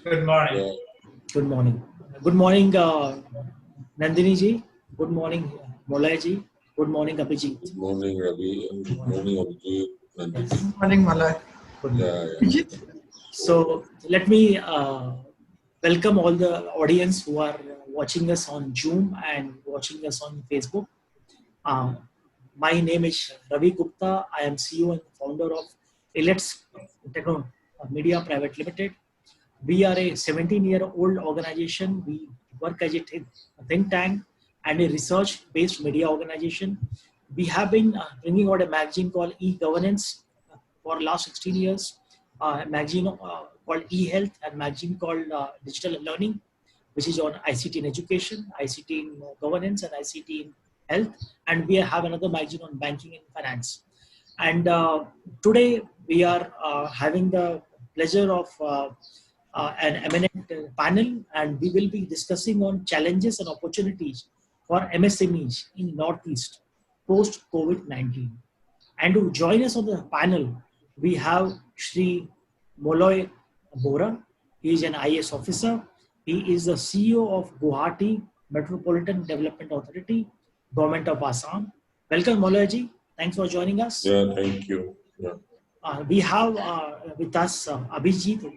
Good morning. Yeah. Good morning. Good morning, Nandinee ji. Good morning, Moloy ji. Good morning, Abhijit. Good morning, Ravi, and good morning, Abhijit. Nandinee. Yes. Good morning, Moloy. Yeah. So let me welcome all the audience who are watching us on Zoom and watching us on Facebook. My name is Ravi Gupta. I am CEO and founder of Elets Technomedia Private Limited. We are a 17-year-old organization. We work as a think tank and a research-based media organization. We have been bringing out a magazine called E-Governance for last 16 years, a magazine called E-Health, and magazine called Digital Learning, which is on ICT in education, ICT in governance, and ICT in health. And we have another magazine on banking and finance. And today we are having the pleasure of an eminent panel, and we will be discussing on challenges and opportunities for MSMEs in Northeast post COVID-19. And to join us on the panel, we have Shri Moloy Bora. He is an IAS officer. He is the CEO of Guwahati Metropolitan Development Authority, Government of Assam. Welcome, Moloy ji. Thanks for joining us. Yeah, thank you. Yeah. We have with us Abhijit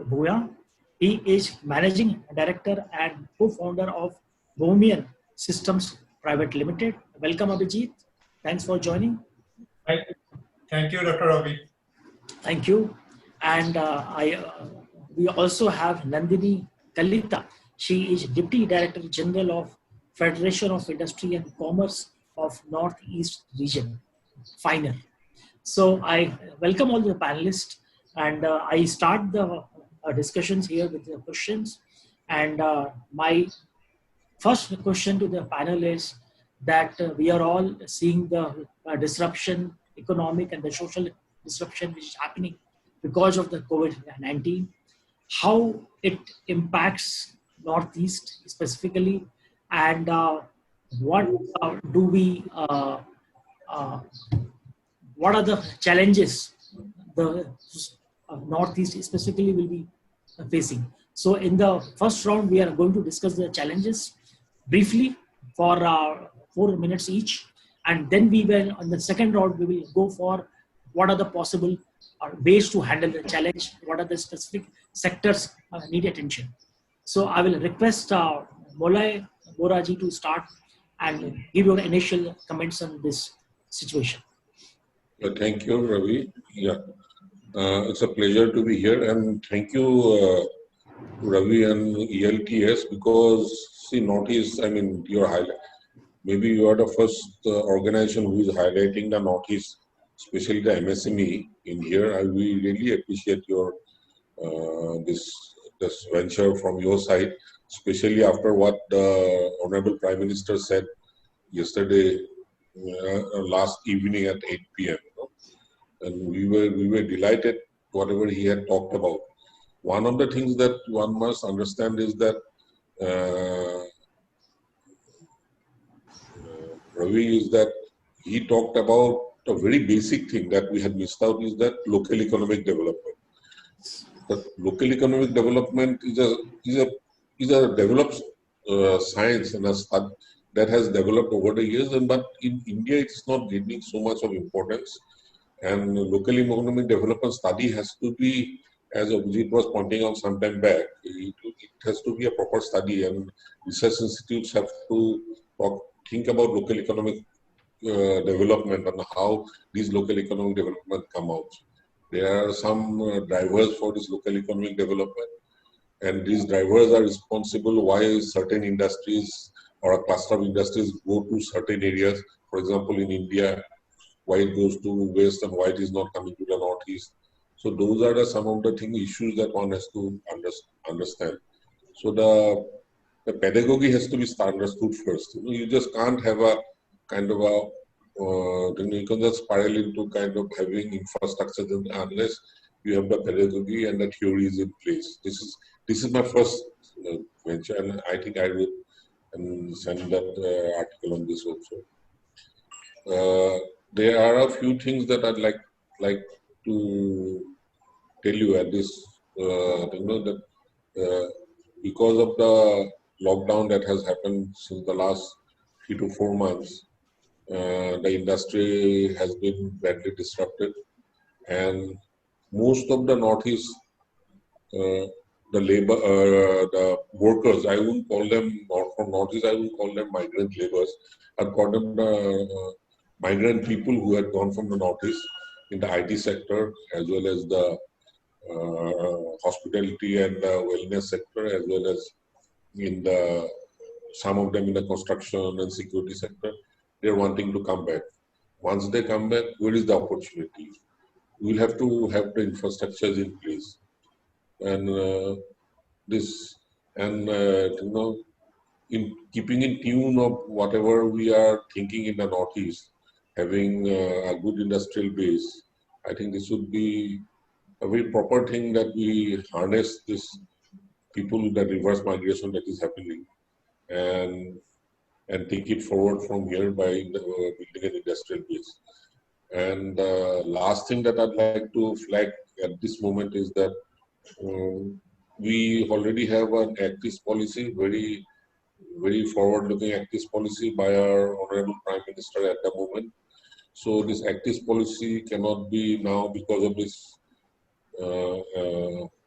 Bhuyan. He is Managing Director and co-founder of Bohniman Systems Private Limited. Welcome, Abhijit. Thanks for joining. Thank you, Dr. Ravi. Thank you. And we also have Nandinee Kalita. She is Deputy Director General of Federation of Industry and Commerce of Northeast Region, FINER. So I welcome all the panelists, and I start the discussions here with the questions. And my first question to the panel is that we are all seeing the disruption, economic and the social disruption which is happening because of the COVID-19, how it impacts Northeast specifically, and what do we what are the challenges the Northeast specifically will be facing. So in the first round, we are going to discuss the challenges briefly for 4 minutes each. And then we will, on the second round, we will go for what are the possible ways to handle the challenge, what are the specific sectors need attention. So I will request Moloy Boraji to start and give your initial comments on this situation. Thank you, Ravi. Yeah, it's a pleasure to be here, and thank you, Ravi and ELTS, because see, Northeast. I mean, you're highlight. Maybe you are the first organization who is highlighting the Northeast, especially the MSME in here. We really appreciate your this venture from your side, especially after what the Honorable Prime Minister said yesterday, last evening at 8 p.m. And we were delighted whatever he had talked about. One of the things that one must understand is that Ravi is that he talked about a very basic thing that we had missed out is that local economic development. The local economic development is a developed science and a study that has developed over the years, but in India it's not gaining so much of importance. And local economic development study has to be, as Abhijit was pointing out some time back, it has to be a proper study, and research institutes have to think about local economic development and how these local economic development come out. There are some drivers for this local economic development, and these drivers are responsible why certain industries or a cluster of industries go to certain areas. For example, in India, why it goes to west and why it is not coming to the northeast. So those are some of the issues that one has to understand. So the pedagogy has to be understood first. You just can't have a kind of a you can just spiral into kind of having infrastructure unless you have the pedagogy and the theories in place. This is my first venture, and I think I will send that article on this also. There are a few things that I'd like to tell you at this. That because of the lockdown that has happened since the last 3 to 4 months, the industry has been badly disrupted, and most of the Northeast, the workers, I wouldn't call them from Northeast, I wouldn't call them migrant laborers. I'd call them the migrant people who had gone from the Northeast in the IT sector, as well as the hospitality and the wellness sector, as well as in the some of them in the construction and security sector. They're wanting to come back. Once they come back, where is the opportunity? We'll have to have the infrastructures in place, and in keeping in tune of whatever we are thinking in the Northeast, having a good industrial base. I think this would be a very proper thing that we harness this people, the reverse migration that is happening, and take it forward from here by building an industrial base. And the last thing that I'd like to flag at this moment is that we already have an Act-East policy, very forward-looking Act-East policy by our Honorable Prime Minister at the moment. So this Act-East policy cannot be now, because of this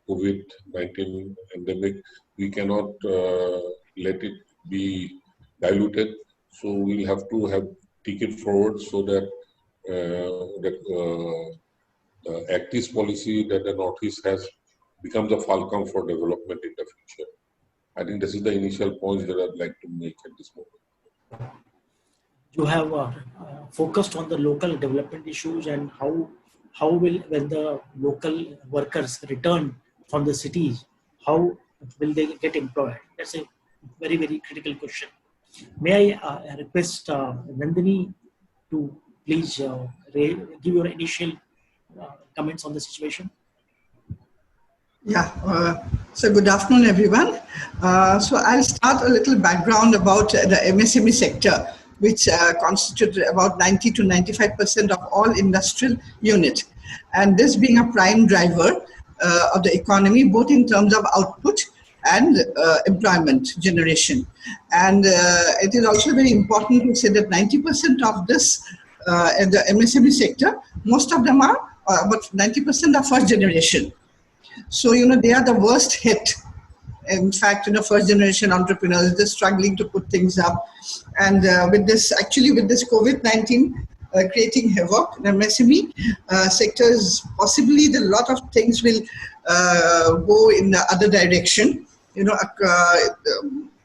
COVID-19 pandemic, we cannot let it be diluted. So we'll have to take it forward so that the Act-East policy that the Northeast has becomes a fulcrum for development in the future. I think this is the initial point that I'd like to make at this moment. You have focused on the local development issues and how will, when the local workers return from the cities, how will they get employed? That's a very, very critical question. May I request Nandinee to please give your initial comments on the situation? Yeah, so good afternoon, everyone. So I'll start a little background about the MSME sector, which constitutes about 90 to 95% of all industrial units. And this being a prime driver of the economy, both in terms of output and employment generation. And it is also very important to say that 90% of this in the MSME sector, most of them are, but 90% are first generation. So, they are the worst hit. In fact, first generation entrepreneurs, they're struggling to put things up. And with this COVID-19 creating havoc in MSME sectors, possibly a lot of things will go in the other direction.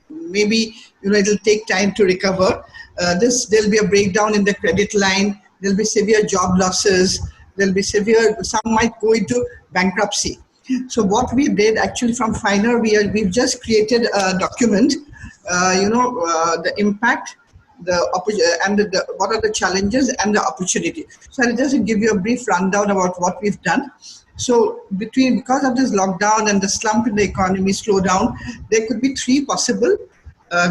Maybe, it'll take time to recover. There'll be a breakdown in the credit line. There'll be severe job losses. There'll be some might go into bankruptcy. So what we did actually from FINER, we've just created a document, the impact, what are the challenges and the opportunity. So I'll just give you a brief rundown about what we've done. So because of this lockdown and the slump in the economy slowdown, there could be 3 possible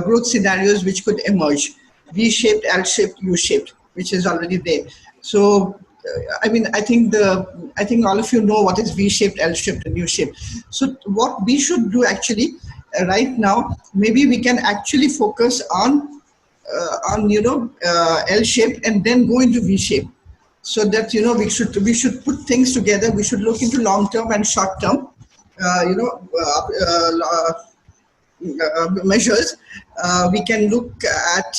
growth scenarios which could emerge: V-shaped, L-shaped, U-shaped, which is already there. So I think all of you know what is V-shaped, L-shaped, and U-shaped. So what we should do actually right now, maybe we can actually focus on L-shaped and then go into V-shape, so that we should put things together. We should look into long-term and short-term measures. We can look at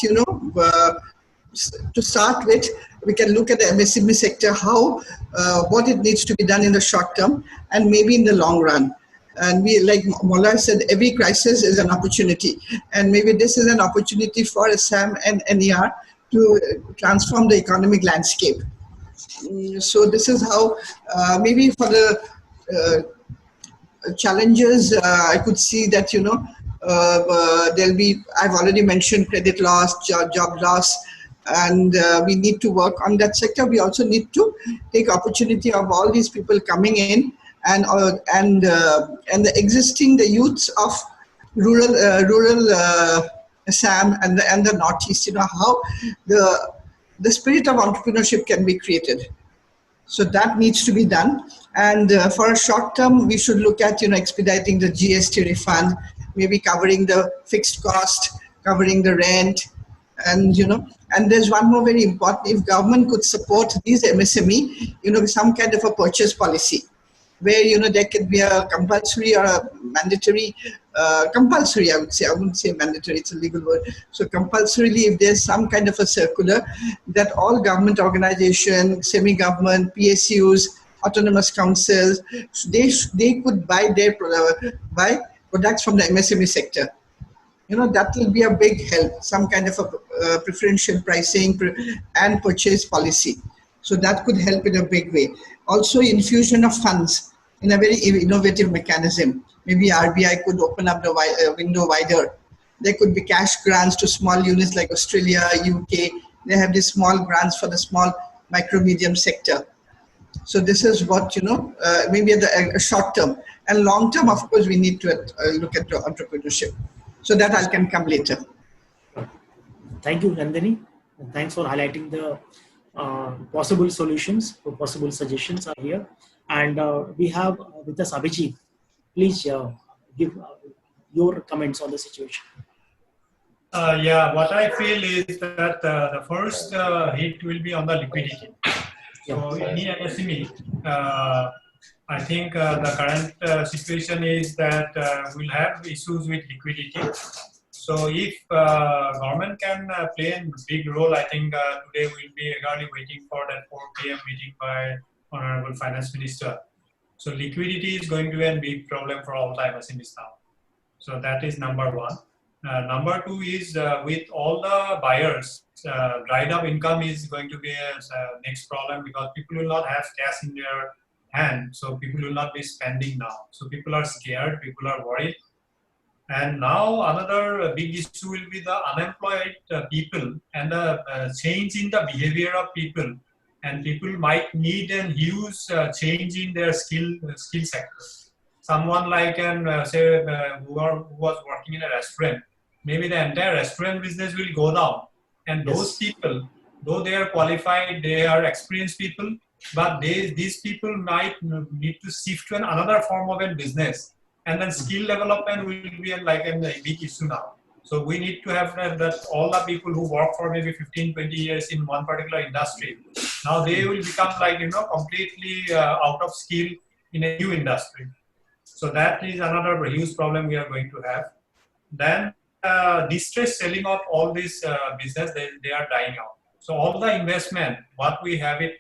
to start with, we can look at the MSME sector, what it needs to be done in the short term and maybe in the long run. And we, like Moloy said, every crisis is an opportunity. And maybe this is an opportunity for Assam and NER to transform the economic landscape. So this is how, maybe for the challenges, I could see that, there'll be, I've already mentioned credit loss, job loss, and we need to work on that sector. We also need to take opportunity of all these people coming in and the existing, the youths of rural Assam and the Northeast, how the spirit of entrepreneurship can be created. So that needs to be done. And for a short term, we should look at, expediting the GST refund, maybe covering the fixed cost, covering the rent, and and there's one more very important. If government could support these MSME, some kind of a purchase policy, where there can be a compulsory or a mandatory, compulsory, I would say. I wouldn't say mandatory, it's a legal word. So compulsorily, if there's some kind of a circular that all government organizations, semi-government, PSUs, autonomous councils, they could buy buy products from the MSME sector. That will be a big help, some kind of a preferential pricing and purchase policy. So that could help in a big way. Also, infusion of funds in a very innovative mechanism. Maybe RBI could open up the window wider. There could be cash grants to small units like Australia, UK. They have these small grants for the small micro-medium sector. So this is what, maybe at the short term. And long term, of course, we need to look at entrepreneurship. So that I can come later. Thank you, Nandinee. And thanks for highlighting the possible solutions or possible suggestions are here. And we have with us Abhijit. Please give your comments on the situation. Yeah, what I feel is that the first hit will be on the liquidity. So any MSME, I think the current situation is that we'll have issues with liquidity. So if government can play a big role, I think today we'll be eagerly waiting for that 4 p.m. meeting by Honorable Finance Minister. So liquidity is going to be a big problem for all the MSMEs now. So that is number one. Number two is with all the buyers, dried up income is going to be a next problem because people will not have cash in their hand. So people will not be spending now. So people are scared, people are worried. And now another big issue will be the unemployed people and the change in the behavior of people. And people might need a huge change in their skill sector. Someone like say who was working in a restaurant, maybe the entire restaurant business will go down. And those people, though they are qualified, they are experienced people, but these people might need to shift to another form of a business. And then skill development will be a big issue now. So we need to have that all the people who work for maybe 15, 20 years in one particular industry, now they will become completely out of skill in a new industry. So that is another huge problem we are going to have. Then distress selling of all this business, they are dying out. So all the investment, what we have it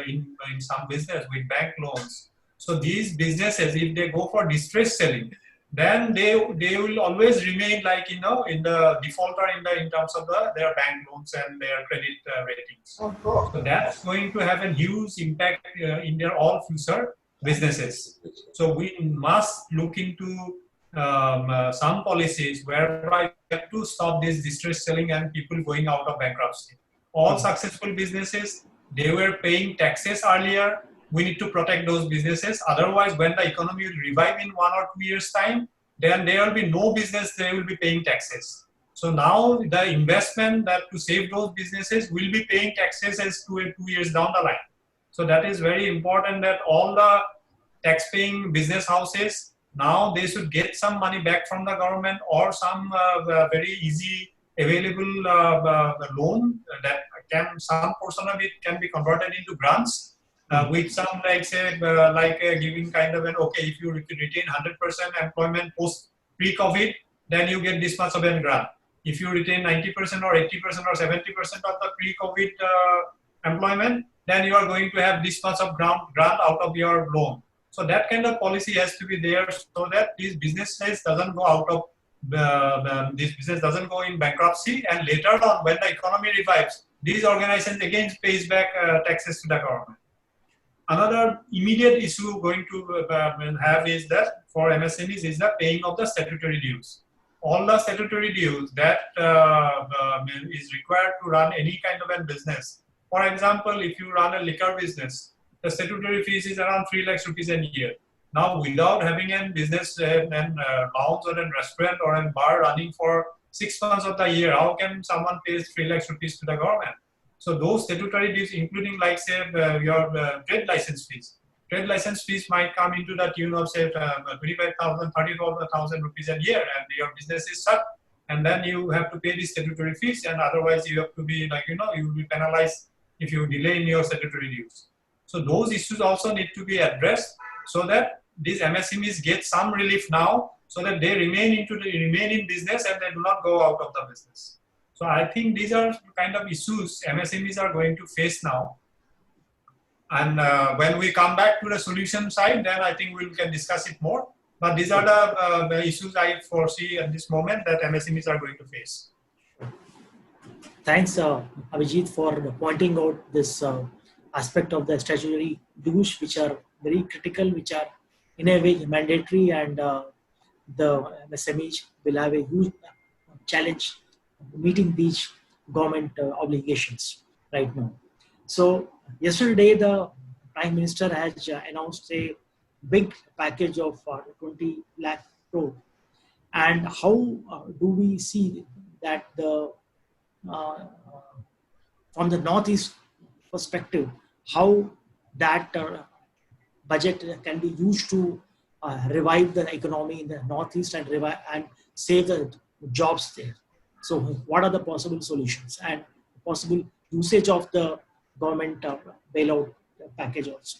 in some business with bank loans. So these businesses, if they go for distress selling, then they will always remain in the defaulter in terms of their bank loans and their credit ratings. Of course. So that's going to have a huge impact in their all future businesses. So we must look into some policies whereby we have to stop this distress selling and people going out of bankruptcy. All successful businesses, they were paying taxes earlier. We need to protect those businesses. Otherwise, when the economy will revive in 1 or 2 years' time, then there will be no business, they will be paying taxes. So now the investment that to save those businesses will be paying taxes as 2 years down the line. So that is very important that all the tax-paying business houses, now they should get some money back from the government or some very easy available loan that some portion of it can be converted into grants. With some giving kind of if you retain 100% employment post pre-COVID, then you get this much of a grant. If you retain 90% or 80% or 70% of the pre-COVID employment, then you are going to have this much of grant out of your loan. So that kind of policy has to be there so that these businesses doesn't go out of this business doesn't go in bankruptcy, and later on when the economy revives, these organizations again pays back taxes to the government. Another immediate issue going to have is that for MSMEs is the paying of the statutory dues. All the statutory dues that is required to run any kind of a business. For example, if you run a liquor business, the statutory fees is around 3 lakhs rupees a year. Now, without having a business and lounge or a restaurant or a bar running for 6 months of the year, how can someone pay 3 lakhs rupees to the government? So those statutory dues, including like say your trade license fees. Trade license fees might come into the tune of say 25,000, 30,000 rupees a year, and your business is shut. And then you have to pay the statutory fees, and otherwise you have to be like, you will be penalized if you delay in your statutory dues. So those issues also need to be addressed so that these MSMEs get some relief now, so that they remain in business and they do not go out of the business. So I think these are kind of issues MSMEs are going to face now. And when we come back to the solution side, then I think we can discuss it more. But these are the issues I foresee at this moment that MSMEs are going to face. Thanks, Abhijit, for pointing out this aspect of the statutory dues, which are very critical, which are in a way mandatory, and the MSMEs will have a huge challenge meeting these government obligations right now. So yesterday, the Prime Minister has announced a big package of 20 lakh crore. And how do we see that from the Northeast perspective, how that budget can be used to revive the economy in the Northeast and save the jobs there? So what are the possible solutions and possible usage of the government bailout package also?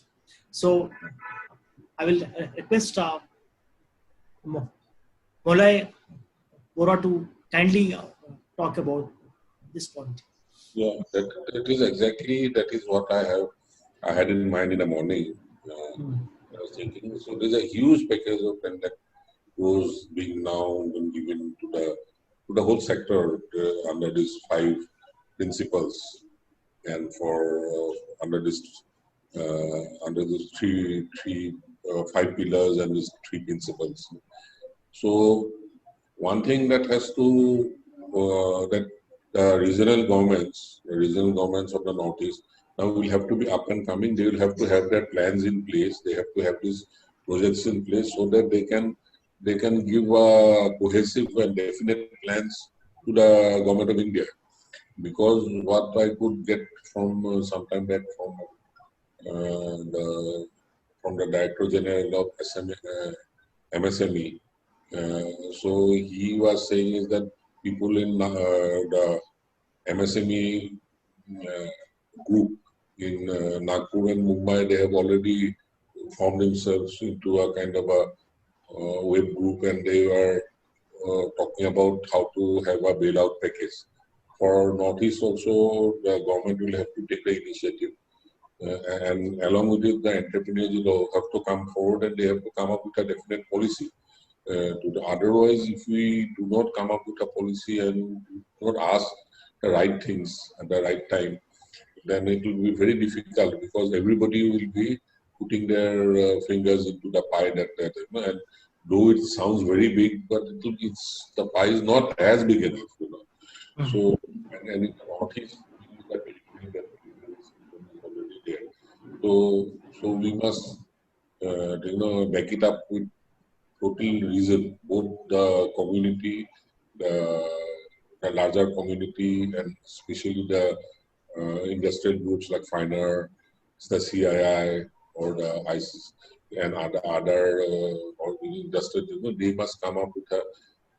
So I will request Moloy, Bora to kindly talk about this point. Yeah, that is what I had in mind in the morning. I was thinking, so there's a huge package of 10 lakh crores being now been given to the whole sector under these 5 principles, and for under these 5 pillars and these 3 principles. So one thing that has to that the regional governments of the Northeast now will have to be up and coming. They will have to have their plans in place. They have to have these projects in place so that they can give cohesive and definite plans to the government of India. Because what I could get from some time back from the Director General of MSME, so he was saying is that people in the MSME group in Nagpur and Mumbai, they have already formed themselves into a kind of a web group, and they were talking about how to have a bailout package. For Northeast also, the government will have to take the initiative. And along with it, the entrepreneurs will have to come forward, and they have to come up with a definite policy. Otherwise, if we do not come up with a policy and do not ask the right things at the right time, then it will be very difficult, because everybody will be putting their fingers into the pie and though it sounds very big, but the pie is not as big enough, So, and in the Northeast, already there. So we must, back it up with total reason, both the community, the larger community, and especially the industrial groups like FINER, the CII, or the ISIS, and other industrial, they must come up with a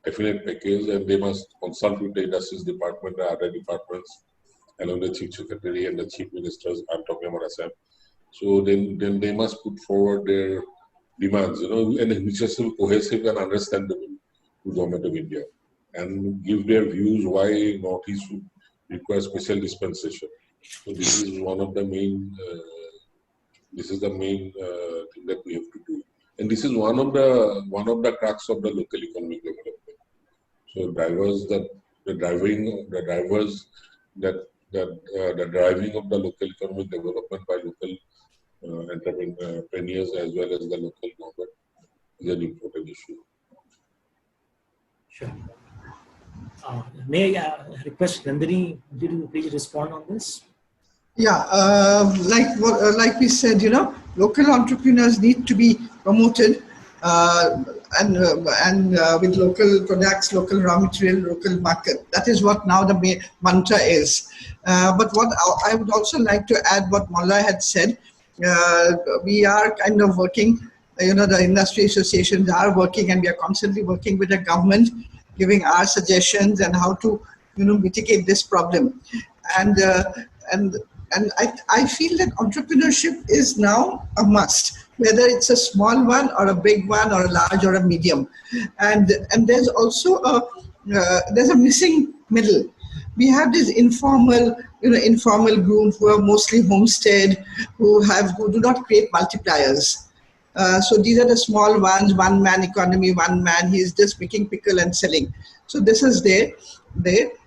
definite package, and they must consult with the Industries Department and other departments, along the Chief Secretary and the Chief Ministers. I'm talking about Assam. So then they must put forward their demands, and which is cohesive and understandable to the Government of India, and give their views why Northeast would require special dispensation. So this is one of the main. This is the main thing that we have to do, and this is one of the crux of the local economic development. So the driving of the local economic development by local entrepreneurs as well as the local government is an important issue. Sure. May I request Nandinee, did you please respond on this? Yeah, like we said, local entrepreneurs need to be promoted. with local products, local raw material, local market. That is what now the main mantra is. But what I would also like to add, what Moloy had said, we are kind of working. The industry associations are working, and we are constantly working with the government, giving our suggestions and how to mitigate this problem. And I feel that entrepreneurship is now a must, whether it's a small one or a big one or a large or a medium. And there's also there's a missing middle. We have these informal groups who are mostly homestead, who do not create multipliers. So these are the small ones, one man economy, one man, he's just making pickle and selling. So this is there.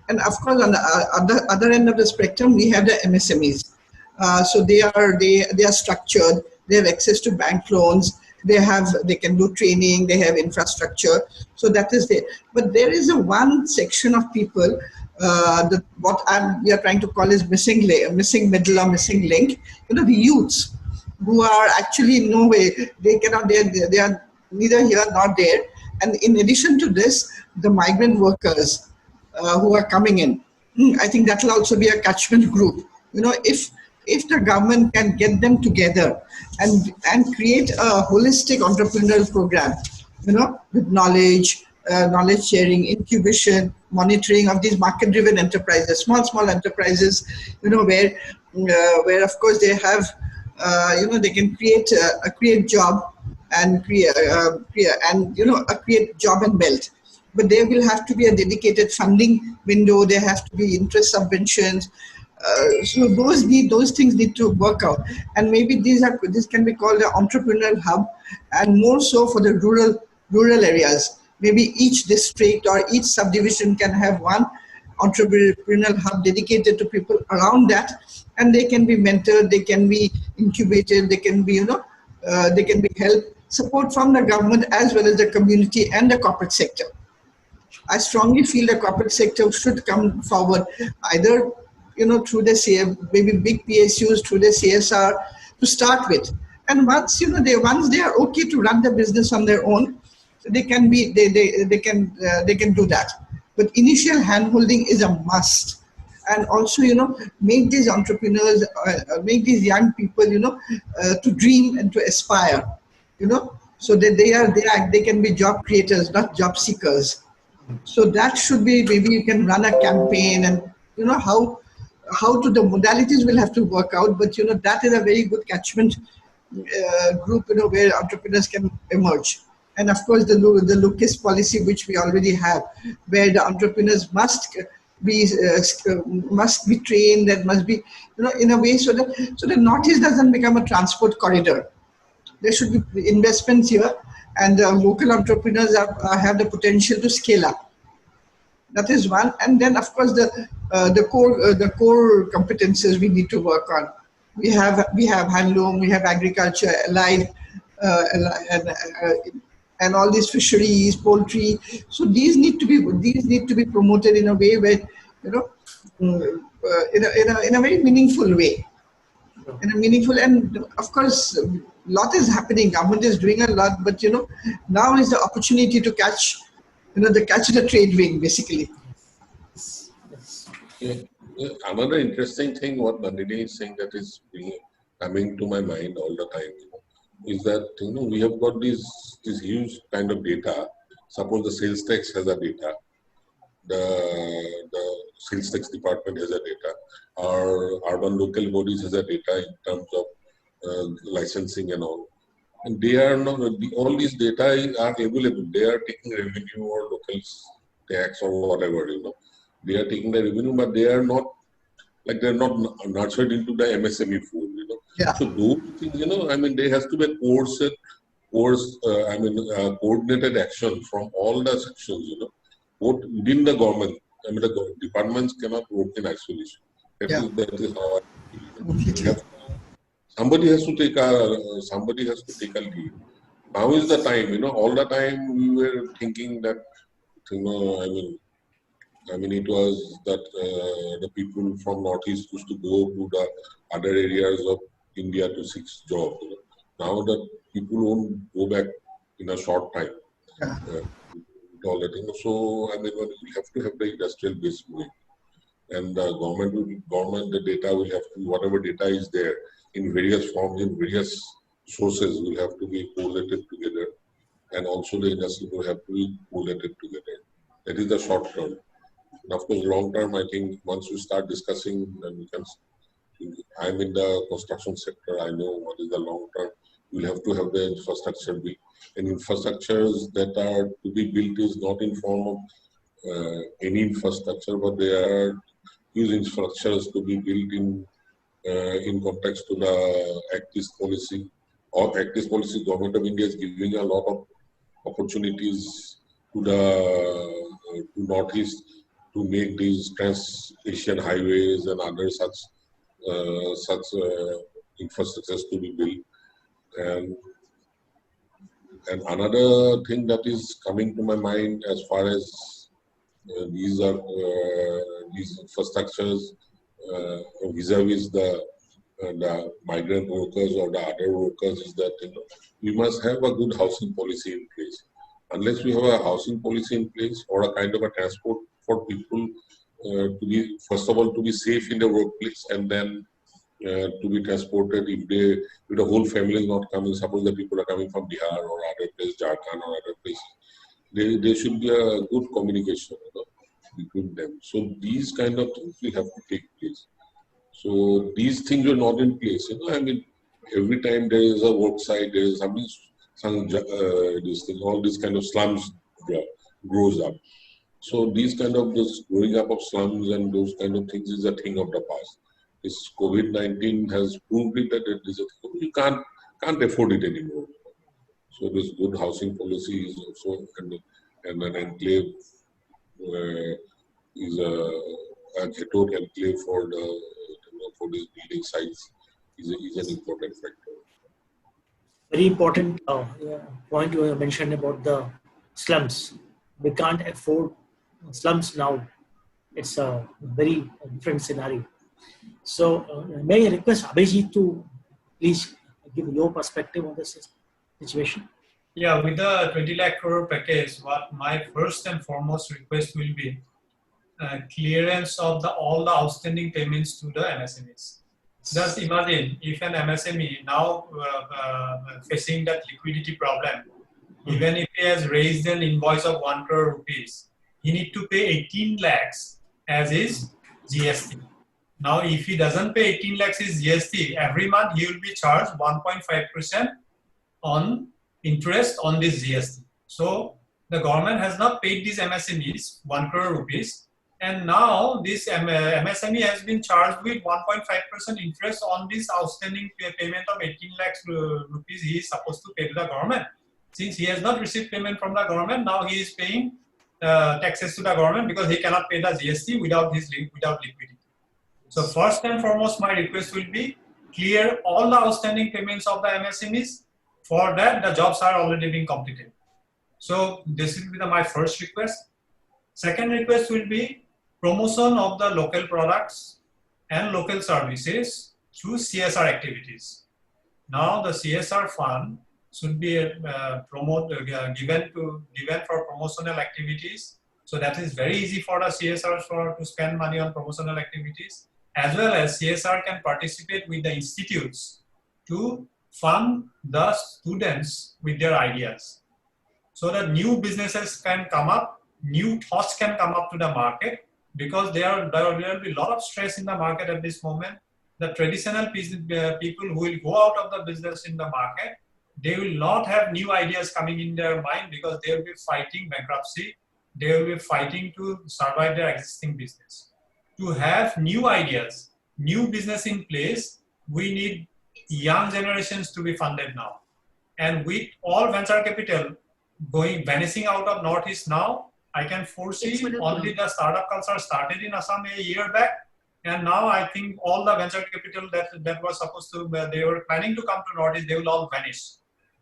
And of course, on the other end of the spectrum, we have the MSMEs. So they are structured. They have access to bank loans. They can do training. They have infrastructure. So that is there. But there is a one section of people we are trying to call is missing middle or missing link. The youths who are actually in no way, they are neither here nor there. And in addition to this, the migrant workers who are coming in, I think that will also be a catchment group. If the government can get them together and create a holistic entrepreneurial program, with knowledge sharing, incubation, monitoring of these market-driven enterprises, small enterprises, where of course they have, they can create job and create job and wealth. But there will have to be a dedicated funding window. There have to be interest subventions. So those things need to work out. And maybe this can be called an entrepreneurial hub, and more so for the rural areas. Maybe each district or each subdivision can have one entrepreneurial hub dedicated to people around that, and they can be mentored, they can be incubated, they can be helped, support from the government as well as the community and the corporate sector. I strongly feel the corporate sector should come forward, either through the maybe big PSUs, through the CSR to start with. And once they are okay to run the business on their own, they can do that. But initial handholding is a must. And also, make these entrepreneurs, make these young people, to dream and to aspire, so that they can be job creators, not job seekers. So that should be, maybe you can run a campaign, and how to the modalities will have to work out. But that is a very good catchment group, where entrepreneurs can emerge. And of course, the Lucas policy, which we already have, where the entrepreneurs must be trained, and must be, in a way, so the Northeast doesn't become a transport corridor. There should be investments here, and local entrepreneurs have the potential to scale up. That is one. And then, of course, the core competences we need to work on. We have handloom, we have agriculture, allied, and all these fisheries, poultry. So these need to be promoted in a way where, in a very meaningful way. And of course, a lot is happening. Government is doing a lot, but now is the opportunity to catch the trade wing, basically. Yeah. Another interesting thing what Nandinee is saying that is coming to my mind all the time, is that we have got this huge kind of data. Suppose the sales tax has a data, the sales tax department has a data, or urban local bodies has a data in terms of licensing and all. And they are not, all these data are available. They are taking revenue or local tax or whatever, They are taking the revenue, but they are not, they're not nurtured into the MSME food, Yeah. So those things, there has to be a coordinated action from all the sections, both within the government. The departments cannot work in isolation. That is how I feel. Somebody has to take a lead. Now is the time, all the time we were thinking that, it was that the people from Northeast used to go to the other areas of India to seek jobs. Now that people won't go back in a short time. all that, so I mean, we have to have the industrial base moving, and the government, the data will have to, whatever data is there in various forms, in various sources, will have to be collated together, and also the industry will have to be collated together. That is the short term. And of course, long term, I think once we start discussing, and we can, I'm in the construction sector, I know what is the long term. We'll have to have the infrastructure built. And infrastructures that are to be built is not in form of any infrastructure, but they are huge infrastructures to be built in context to the Act East policy. Or Act East policy, Government of India is giving a lot of opportunities to the Northeast to make these trans-Asian highways and other such infrastructures to be built. And another thing that is coming to my mind as far as these infrastructures vis-a-vis the migrant workers or the other workers is that we must have a good housing policy in place. Unless we have a housing policy in place or a kind of a transport for people to be, first of all, to be safe in the workplace, and then to be transported if the whole family is not coming. Suppose the people are coming from Bihar or other place, Jharkhand or other places, there should be a good communication between them. So these kind of things will have to take place. So these things were not in place. I mean, every time there is a work site, there is something, this thing, all this kind of slums grows up. So these kind of this growing up of slums and those kind of things is a thing of the past. This COVID-19 has proved it that it is a thing. You can't afford it anymore. So this good housing policy is also, and an enclave is a ghetto enclave for these building sites is an important factor. Very important point you mentioned about the slums. We can't afford slums now. It's a very different scenario. So may I request Abhijit to please give your perspective on this situation? Yeah, with the 20 lakh crore package, what my first and foremost request will be clearance of all the outstanding payments to the MSMEs. Just imagine if an MSME now facing that liquidity problem, even if he has raised an invoice of 1 crore rupees, he need to pay 18 lakhs as his GST. Now, if he doesn't pay 18 lakhs his GST, every month he will be charged 1.5% on interest on this GST. So the government has not paid these MSMEs 1 crore rupees, and now this MSME has been charged with 1.5% interest on this outstanding payment of 18 lakhs rupees he is supposed to pay to the government. Since he has not received payment from the government, now he is paying taxes to the government because he cannot pay the GST without liquidity. So first and foremost, my request will be clear all the outstanding payments of the MSMEs. For that, the jobs are already being completed. So this will be my first request. Second request will be promotion of the local products and local services through CSR activities. Now the CSR fund should be given for promotional activities. So that is very easy for the CSR to spend money on promotional activities, as well as CSR can participate with the institutes to fund the students with their ideas. So that new businesses can come up, new thoughts can come up to the market, because there will be a lot of stress in the market at this moment. The traditional people who will go out of the business in the market, they will not have new ideas coming in their mind because they will be fighting bankruptcy. They will be fighting to survive their existing business. To have new ideas, new business in place, we need young generations to be funded now. And with all venture capital vanishing out of Northeast now, I can foresee only the startup culture started in Assam a year back. And now I think all the venture capital that was supposed to, they were planning to come to Northeast, they will all vanish.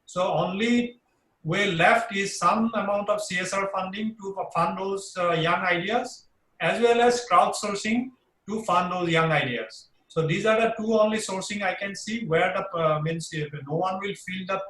So only way left is some amount of CSR funding to fund those young ideas, as well as crowdsourcing to fund those young ideas. So these are the two only sourcing I can see where the no one will feel the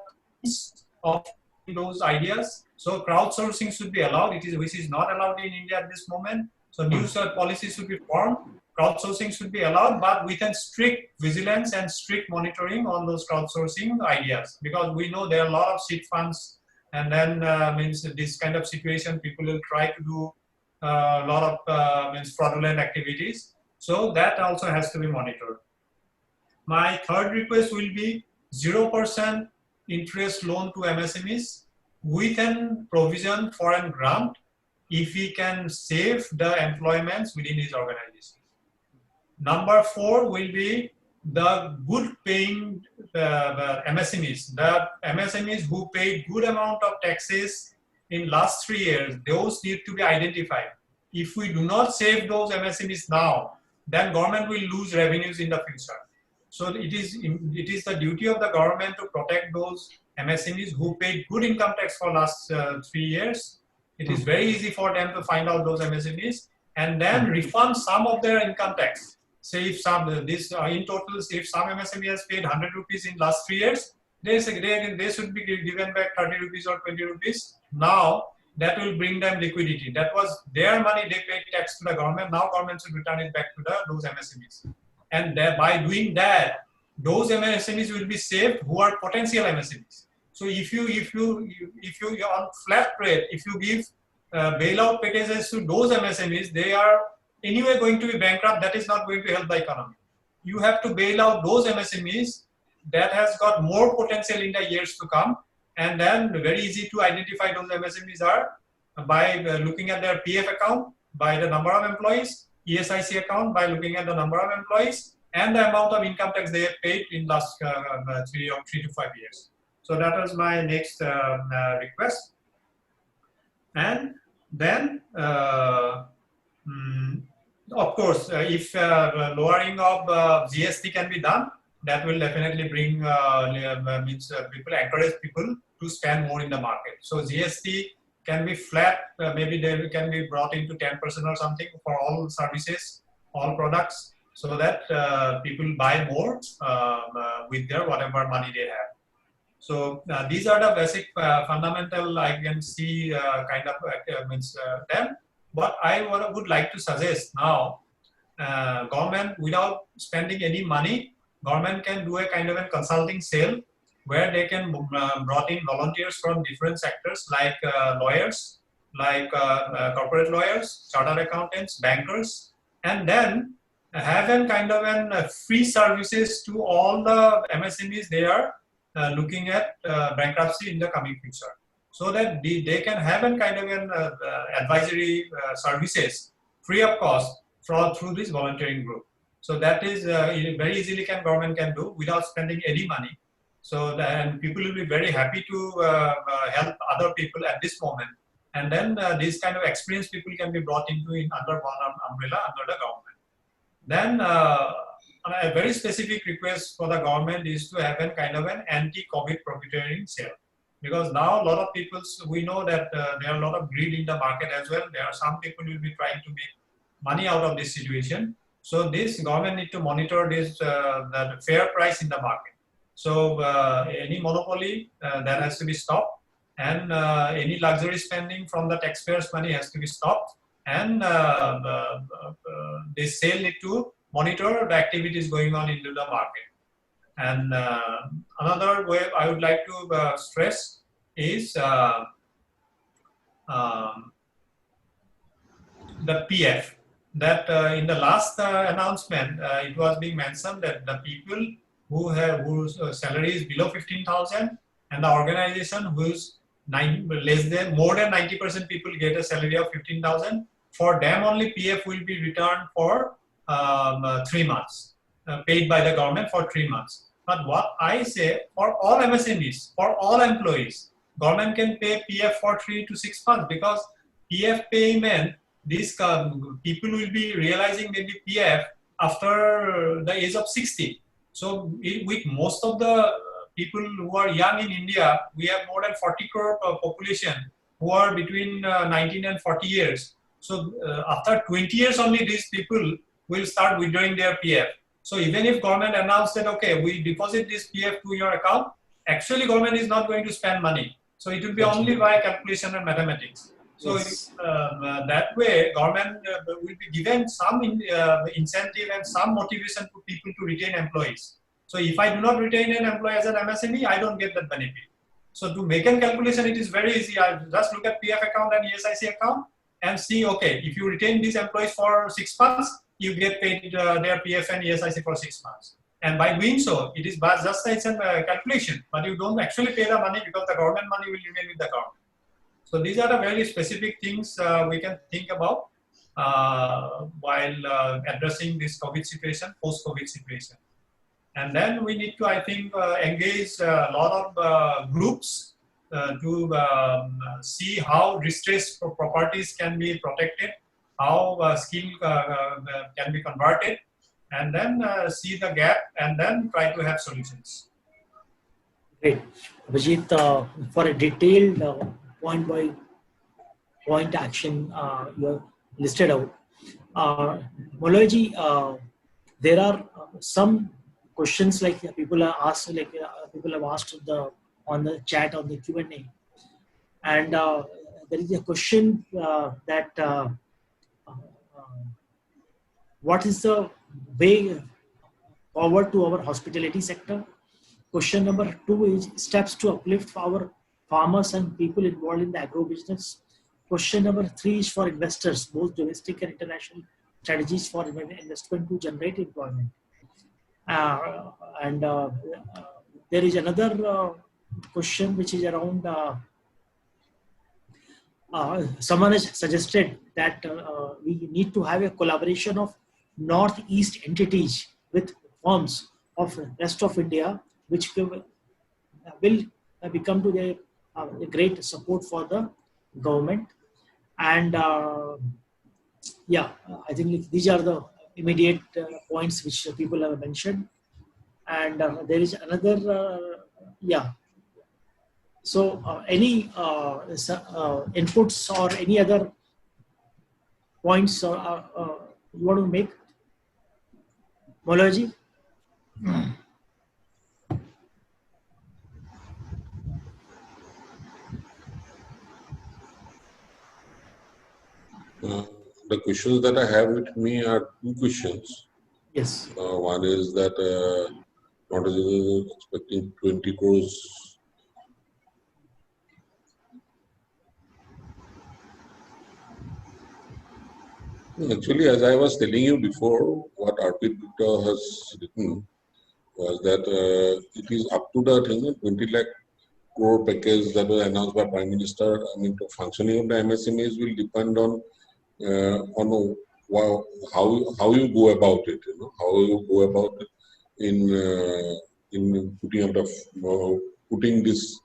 piece of those ideas. So crowdsourcing should be allowed, which is not allowed in India at this moment. So new policies should be formed. Crowdsourcing should be allowed, but with a strict vigilance and strict monitoring on those crowdsourcing ideas, because we know there are a lot of seed funds, and then means this kind of situation, people will try to do a lot of means fraudulent activities. So that also has to be monitored. My third request will be 0% interest loan to MSMEs with an provision for a grant if he can save the employments within his organization. Number 4 will be the good paying MSMEs. The MSMEs who paid good amount of taxes in last 3 years, those need to be identified. If we do not save those MSMEs now, then government will lose revenues in the future. So it is the duty of the government to protect those MSMEs who paid good income tax for last 3 years. It is very easy for them to find out those MSMEs and then refund some of their income tax. Say if some in total, if some MSME has paid 100 rupees in last 3 years, they should be given back 30 rupees or 20 rupees. Now that will bring them liquidity. That was their money, they paid tax to the government. Now government should return it back to those MSMEs. And by doing that, those MSMEs will be saved who are potential MSMEs. So if you on flat rate, if you give bailout packages to those MSMEs, they are anyway going to be bankrupt. That is not going to help the economy. You have to bail out those MSMEs that has got more potential in the years to come. And then very easy to identify those MSMEs are by looking at their PF account, by the number of employees, ESIC account by looking at the number of employees and the amount of income tax they have paid in last 3 to 5 years. So that was my next request. And then, of course, if lowering of GST can be done, that will definitely bring people, encourage people to spend more in the market. So GST can be flat, maybe they can be brought into 10% or something for all services, all products, so that people buy more with their whatever money they have. So these are the basic fundamental, I can see kind of them. But I would like to suggest now, government without spending any money, government can do a kind of a consulting sale where they can brought in volunteers from different sectors like lawyers, like corporate lawyers, chartered accountants, bankers, and then have a kind of a free services to all the MSMEs they are looking at bankruptcy in the coming future, so that they can have a kind of an advisory services free of cost through this volunteering group. So that is very easily government can do without spending any money. So then people will be very happy to help other people at this moment. And then these kind of experienced people can be brought into under one umbrella under the government. Then a very specific request for the government is to have a kind of an anti-COVID profiteering sale. Because now a lot of people, we know that there are a lot of greed in the market as well. There are some people who will be trying to make money out of this situation. So this government need to monitor this the fair price in the market. So any monopoly that has to be stopped, and any luxury spending from the taxpayers' money has to be stopped, and this sale need to monitor the activities going on into the market. And another way I would like to stress is the PF. That in the last announcement, it was being mentioned that the people whose salary is below 15,000 and the organization whose more than 90% people get a salary of 15,000, for them only PF will be returned for 3 months, paid by the government for 3 months. But what I say, for all MSMEs, for all employees, government can pay PF for 3 to 6 months, because PF payment, these people will be realizing maybe PF after the age of 60. So with most of the people who are young in India, we have more than 40 crore population who are between 19 and 40 years. So after 20 years only, these people will start withdrawing their PF. So even if government announced that, okay, we deposit this PF to your account, actually government is not going to spend money. So it will be only by calculation and mathematics. So Yes. that way, government will be given some incentive and some motivation to people to retain employees. So if I do not retain an employee as an MSME, I don't get that benefit. So to make a calculation, it is very easy. I just look at PF account and ESIC account and see, okay, if you retain these employees for 6 months, you get paid their PF and ESIC for 6 months. And by doing so, it is just a calculation, but you don't actually pay the money because the government money will remain with the government. So these are the very specific things we can think about while addressing this COVID situation, post-COVID situation. And then we need to, I think, engage a lot of groups to see how distressed properties can be protected, how skill can be converted, and then see the gap and then try to have solutions. Great. Abhijit, for a detailed point by point action you have listed out. Moloy, there are some questions like people are asked, like people have asked on the chat on the Q&A, and there is a question that what is the way forward to our hospitality sector? Question number 2 is steps to uplift our farmers and people involved in the agro business. Question number 3 is for investors, both domestic and international strategies for investment to generate employment. And there is another question which is around someone has suggested that we need to have a collaboration of Northeast entities with firms of rest of India, which will become to the great support for the government. And yeah, I think these are the immediate points which people have mentioned. And there is another, yeah. So any inputs or any other points you want to make? Moloy? The questions that I have with me are 2 questions. Yes. One is that what is expecting 20 crores. Actually, as I was telling you before, what Arpit Gupta has written was that it is up to the 20 lakh crore package that was announced by Prime Minister. I mean, the functioning of the MSMEs will depend on how you go about it. You know, how you go about it in putting this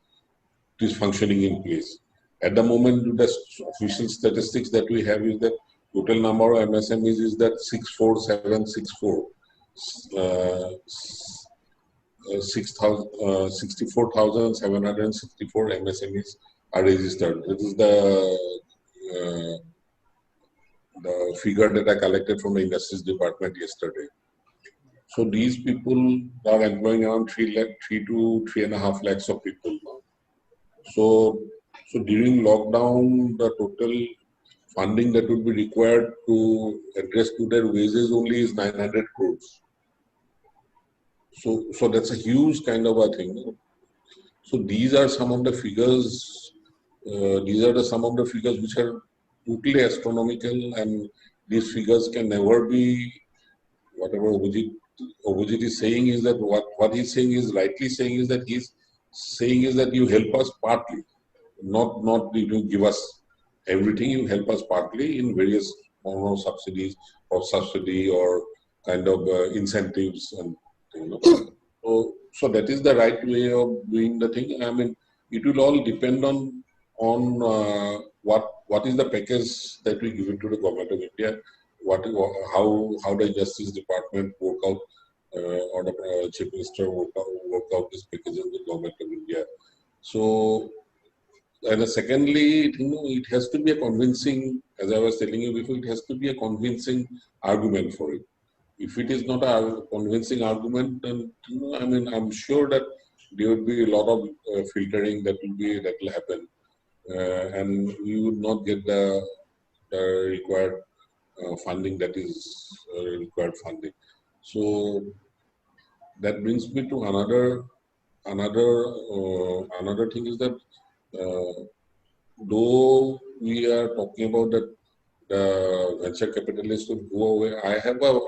functioning in place. At the moment, the official statistics that we have is that total number of MSMEs is that 64764. 64,764 MSMEs are registered. This is the figure that I collected from the Industries Department yesterday. So these people are employing around 3 to 3.5 lakhs of people now. So during lockdown, the total funding that would be required to address to their wages only is 900 crores. So that's a huge kind of a thing. So these are some of the figures. Some of the figures which are totally astronomical, and these figures can never be whatever Abhijit is saying is that what he's saying is rightly saying is that he's saying is that you help us partly, not you give us everything. You help us partly in various form of subsidies or subsidy or kind of incentives and you know. So that is the right way of doing the thing. I mean, it will all depend on what is the package that we give it to the government of India. How the Justice Department work out or the Chief Minister work out this package in the government of India. So, and secondly, it has to be a convincing, as I was telling you before, it has to be a convincing argument for it. If it is not a convincing argument, then I mean, I'm sure that there would be a lot of filtering that will happen, and we would not get the required funding that is required funding. So that brings me to another thing is that though we are talking about that the venture capitalists will go away, I have a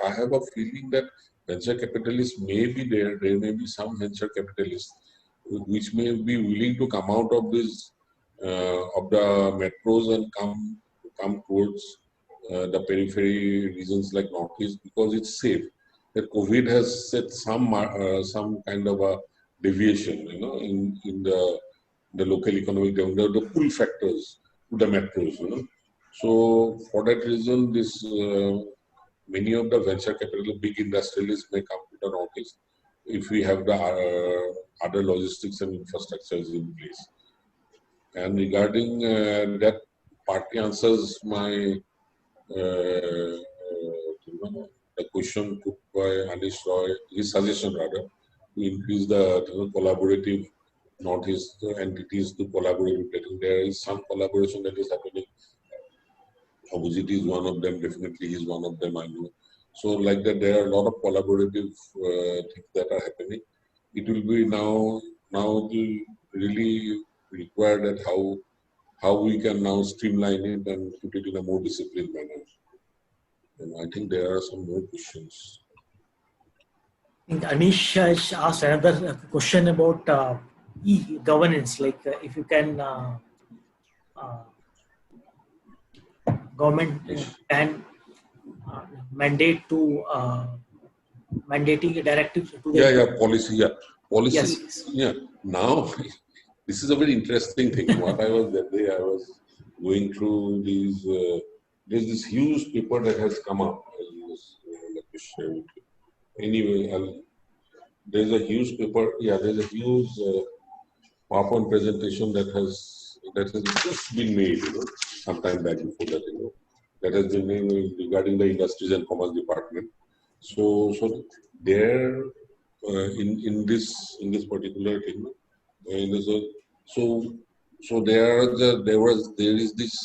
feeling that venture capitalists may be there. There may be some venture capitalists which may be willing to come out of this of the metros and come towards the periphery regions like Northeast because it's safe. That COVID has set some kind of a deviation, in the local economic development, the pull factors to the metros, So for that reason, this many of the venture capital, big industrialists may come to the Northeast if we have the other logistics and infrastructures in place. And regarding that, partly answers my the question put by Anish Roy, his suggestion rather, to increase the collaborative Northeast entities to collaborate. There is some collaboration that is happening. Abhijit is one of them, definitely he's one of them, I know. So like that, there are a lot of collaborative things that are happening. It will be now it will really require that how we can now streamline it and put it in a more disciplined manner. And I think there are some more questions. I think Anish has asked another question about e-governance, like if you can government can mandate to mandating a directive to the policy. Yes. Yeah. Now, this is a very interesting thing. What I was that day, I was going through these. There's this huge paper that has come up. Let me share with you. Anyway, there's a huge paper. Yeah, there's a huge PowerPoint presentation that has just been made. Sometime back before that. That has been made regarding the Industries and Commerce Department. So there in this particular thing, there is this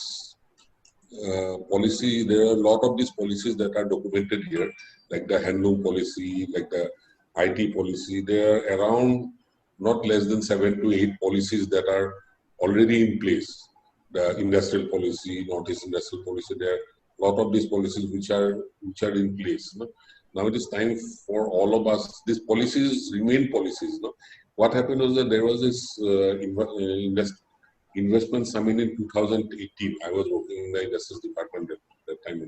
policy. There are a lot of these policies that are documented here, like the handloom policy, like the IT policy. There are around not less than 7 to 8 policies that are already in place. The industrial policy, Northeast industrial policy. There are a lot of these policies which are in place. Now it is time for all of us. These policies remain policies. What happened was that there was this investment summit in 2018. I was working in the Industries Department at that time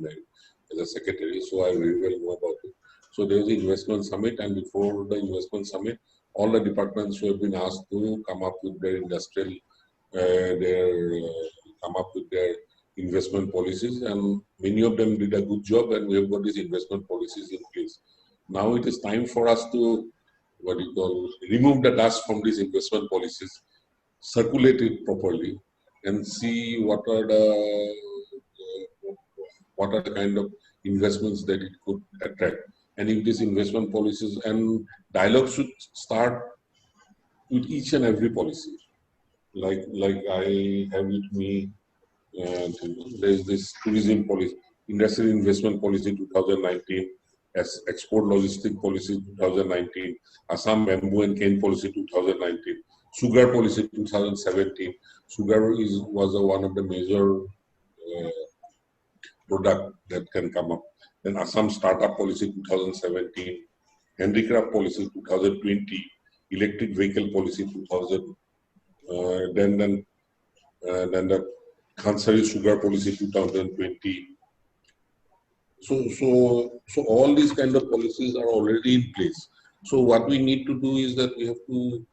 as a secretary, so I very well know about it. So there was the investment summit, and before the investment summit, all the departments have been asked to come up with their investment policies, and many of them did a good job, and we have got these investment policies in place. Now it is time for us to remove the dust from these investment policies, circulate it properly, and see what are the kind of investments that it could attract. And if these investment policies and dialogue should start with each and every policy, like I have with me. There is this tourism policy, industrial investment policy 2019, as export logistic policy 2019, Assam bamboo and cane policy 2019, sugar policy 2017. Sugar was one of the major product that can come up. Then Assam startup policy 2017, handicraft policy 2020, electric vehicle policy 2000. Then the Khansari sugar policy 2020. So all these kind of policies are already in place. So what we need to do is that we have to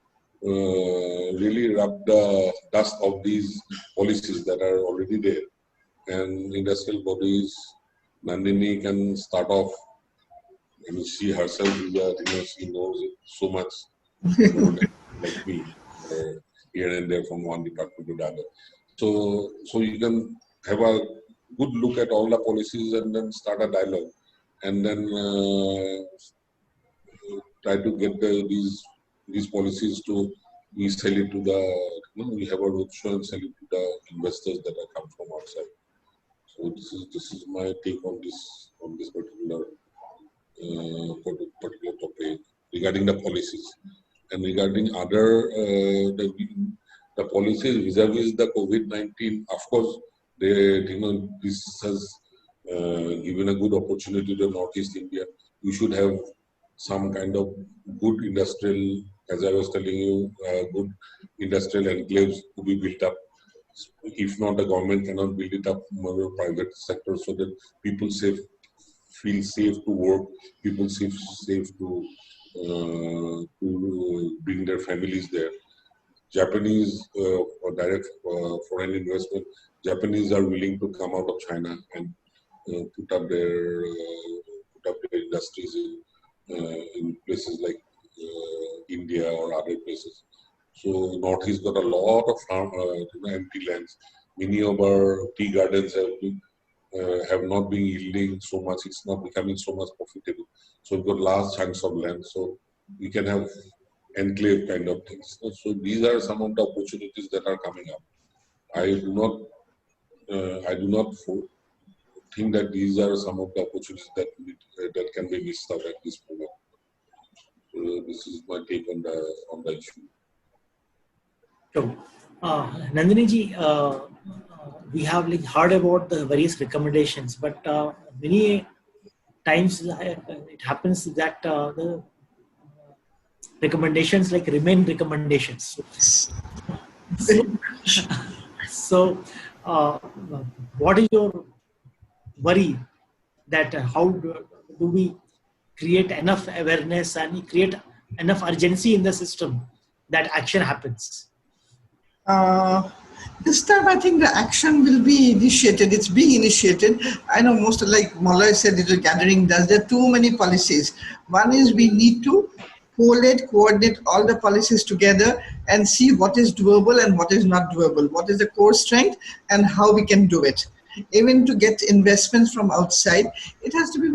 really rub the dust of these policies that are already there. And industrial bodies, Nandinee can start off. I mean, she herself is she knows it so much more like me, here and there from one department to the other. So you can have a good look at all the policies and then start a dialogue, and then try to get these these policies to we sell it to the, we have a roadshow and sell it to the investors that are come from outside. So this is my take on this particular topic regarding the policies. And regarding other the policies vis-a-vis the COVID-19, of course, this has given a good opportunity to Northeast India. We should have some kind of good industrial, as I was telling you, good industrial enclaves to be built up. If not, the government cannot build it up, more private sector, so that people feel safe to work, people safe to bring their families there. Japanese or direct foreign investment, Japanese are willing to come out of China and put up their industries in places like India or other places. So Northeast got a lot of empty lands. Many of our tea gardens have not been yielding so much. It's not becoming so much profitable. So we've got large chunks of land. So we can have enclave kind of things. So these are some of the opportunities that are coming up. I do not think that these are some of the opportunities that can be missed out at this moment. This is my take on the issue. So, Nandinee ji, we have heard about the various recommendations, but many times it happens that the recommendations remain recommendations. So what is your worry that how do we create enough awareness and create enough urgency in the system that action happens? This time I think the action will be initiated. It's being initiated. I know most, like Moloy said, it is gathering dust. There are too many policies. One is we need to coordinate all the policies together and see what is doable and what is not doable. What is the core strength and how we can do it. Even to get investments from outside, it has to be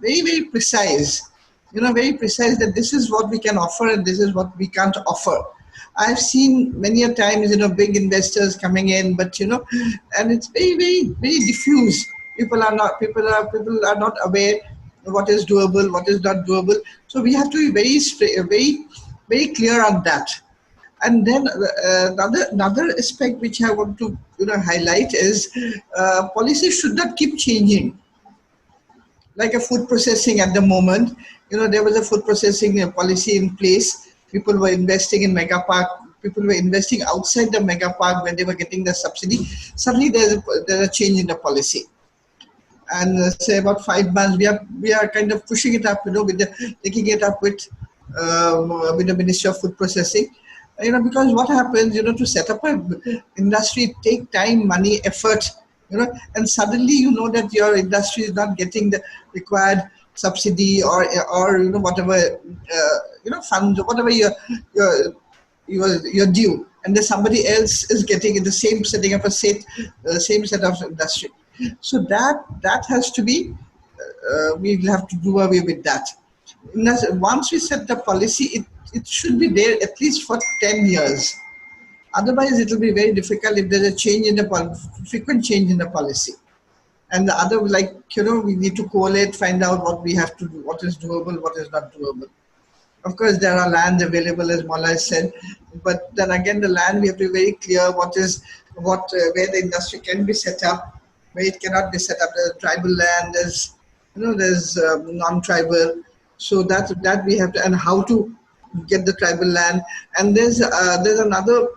very precise. Very precise that this is what we can offer and this is what we can't offer. I've seen many a times, big investors coming in, but and it's very diffuse. People are not aware what is doable, what is not doable. So we have to be very clear on that. And then another aspect which I want to highlight is policies should not keep changing. Like a food processing at the moment, there was a food processing policy in place. People were investing in mega park. People were investing outside the mega park when they were getting the subsidy. Suddenly there's a change in the policy. And say about 5 months, we are kind of pushing it up, taking it up with the Ministry of Food Processing. Because what happens, to set up an industry, take time, money, effort, and suddenly that your industry is not getting the required subsidy or whatever funds or whatever you're due, and then somebody else is getting in the same, setting up a same set of industry. So that has to be we'll have to do away with that. Once we set the policy, it should be there at least for 10 years. Otherwise, it will be very difficult if there's a change in frequent change in the policy. And the other, we need to collate, find out what we have to do, what is doable, what is not doable. Of course, there are lands available, as Moloy said, but then again, the land, we have to be very clear where the industry can be set up, where it cannot be set up. There's tribal land, there's non-tribal. So that we have to, and how to get the tribal land. And there's another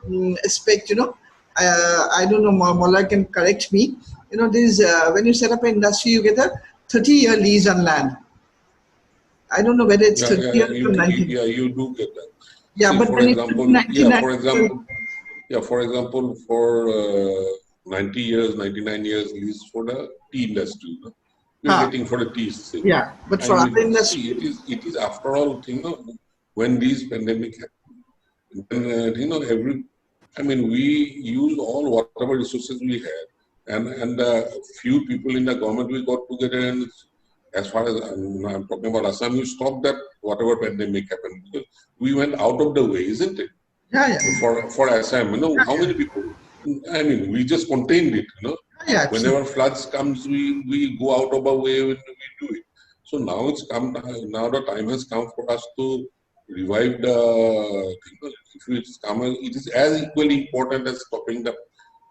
aspect, I don't know, Moloy can correct me. When you set up an industry, you get a 30-year lease on land. I don't know whether it's 30 years or 90. Yeah, you do get that. Yeah, see, but for when example, for example, for 90 years, 99 years lease for the tea industry, you're getting for the tea sake. Yeah, but for other industry, it is after all, when these pandemic happened, we used all whatever resources we had, and the few people in the government we got together and as far as I'm talking about Assam, you stopped that whatever pandemic happened. Because we went out of the way, isn't it? Yeah. For Assam, how many people? I mean, we just contained it, Yeah. Whenever floods comes, we go out of our way when we do it. So now it's come. Now the time has come for us to revive the thing. If it's come, it is as equally important as stopping the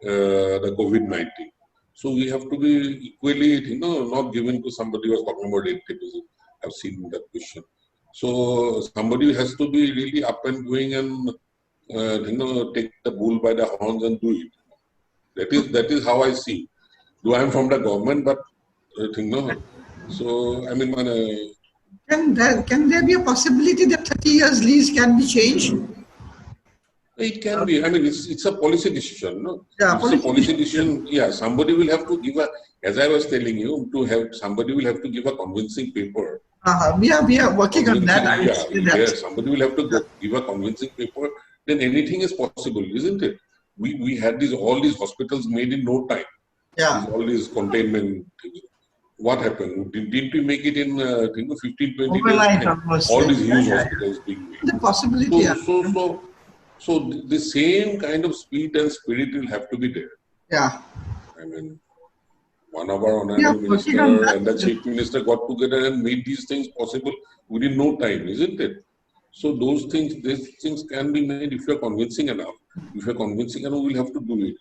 COVID-19. So we have to be equally, not given to somebody who was talking about red tapeism. I've seen that question. So somebody has to be really up and going and take the bull by the horns and do it. That is how I see. Though I'm from the government, but So I mean, Can there be a possibility that 30 years lease can be changed? it can be. I mean, it's a policy decision, no? Yeah, it's a policy decision. Yeah, somebody will have to give as I was telling you, somebody will have to give a convincing paper. We are working on that. I will say that. Somebody will have to give a convincing paper. Then anything is possible, isn't it? We had all these hospitals made in no time. Yeah. All these containment things. What happened? Didn't we make it in 15, 20 Overnight, days? almost. All these huge hospitals being made. The possibility. So the same kind of speed and spirit will have to be there. Yeah. I mean, one of our honorable minister and the chief minister got together and made these things possible within no time, isn't it? So these things can be made if you're convincing enough. If you're convincing enough, we'll have to do it.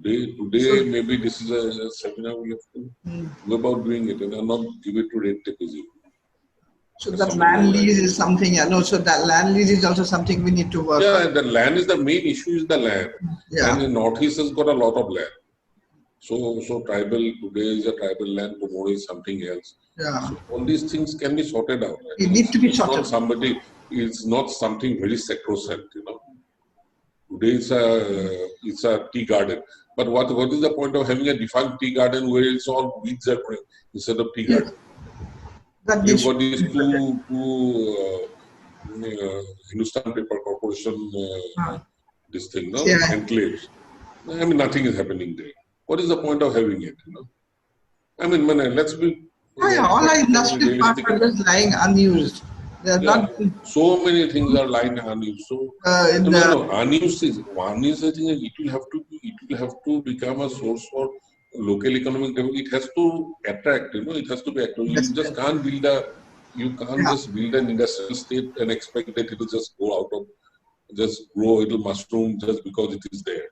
Today maybe this is a seminar we have to go about doing it and not give it to red tapeism. So that land lease is something, so that land lease is also something we need to work on. Yeah, the land is the main issue is the land. Yeah. And the Northeast has got a lot of land. So tribal, today is a tribal land, tomorrow is something else. Yeah. So all these things can be sorted out. Right? It needs to be sorted. It's not something very sacrosanct, Today it's a tea garden. But what is the point of having a defunct tea garden where it's all weeds are growing instead of tea garden? We've got these two Hindustan Paper Corporation, this thing, enclaves. I mean, nothing is happening there. What is the point of having it? I mean, let's be. All our industrial parks are just lying unused. So many things are lying unused. So unused is I think it will have to become a source for local economic development. It has to attract, it has to be attractive. You just can't just build an industrial state and expect that it will just just grow, it will mushroom just because it is there.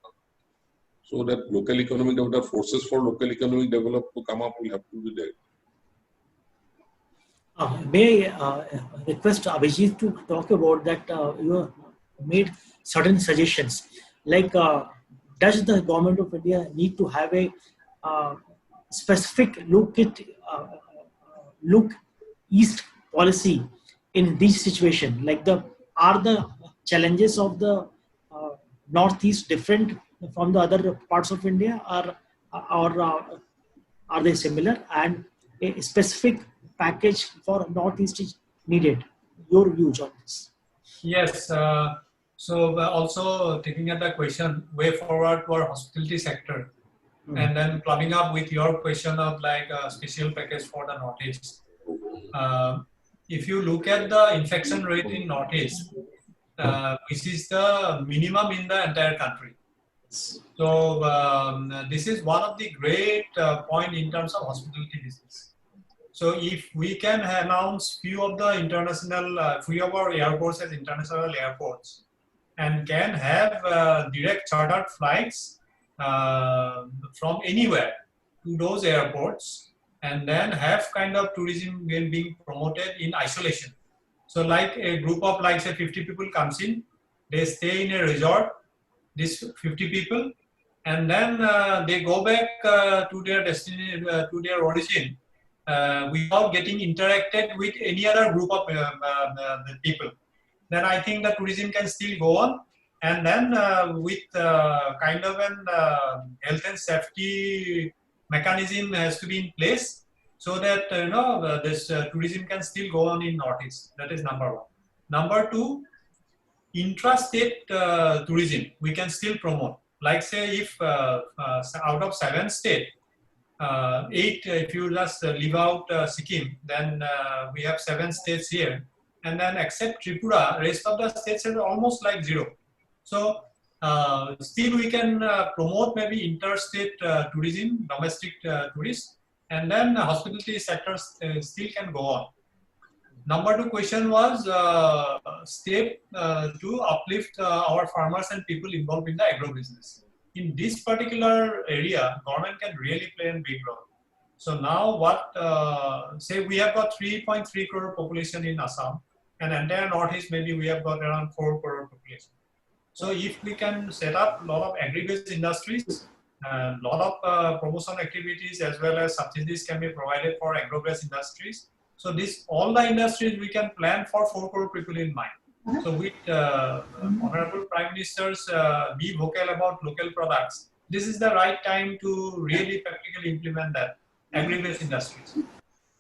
So that local economic development, forces for local economic development to come up will have to be there. May I request Abhijit to talk about that you made certain suggestions, like does the government of India need to have a specific look east policy in this situation? Like are the challenges of the Northeast different from the other parts of India, or are they similar? And a specific package for Northeast is needed. Your views on this? Yes. So also taking at the question way forward to our hospitality sector, and then coming up with your question of like a special package for the Northeast. If you look at the infection rate in Northeast, which is the minimum in the entire country. So this is one of the great point in terms of hospitality business. So if we can announce few of our airports as international airports, and can have direct chartered flights from anywhere to those airports, and then have kind of tourism being promoted in isolation. So like a group of say 50 people comes in, they stay in a resort, these 50 people, and then they go back to their destination, to their origin, without getting interacted with any other group of people. Then I think the tourism can still go on, and then with kind of an health and safety mechanism has to be in place, so that this tourism can still go on in Northeast. That is number one. Number two, intrastate tourism we can still promote. Like say if out of 7 states, 8, if you just leave out Sikkim, then we have 7 states here. And then except Tripura, rest of the states are almost like 0. So still we can promote maybe interstate tourism, domestic tourists, and then hospitality sectors still can go on. Number 2 question was step to uplift our farmers and people involved in the agro business. In this particular area, government can really play a big role. So now what, say we have got 3.3 crore population in Assam, and entire Northeast maybe we have got around 4 crore population. So if we can set up a lot of agri-based industries, a lot of promotion activities as well as subsidies can be provided for agro-based industries. So this, all the industries we can plan for 4 crore people in mind. So with Honorable Prime Minister's be vocal about local products, this is the right time to really practically implement that, agri-based industries.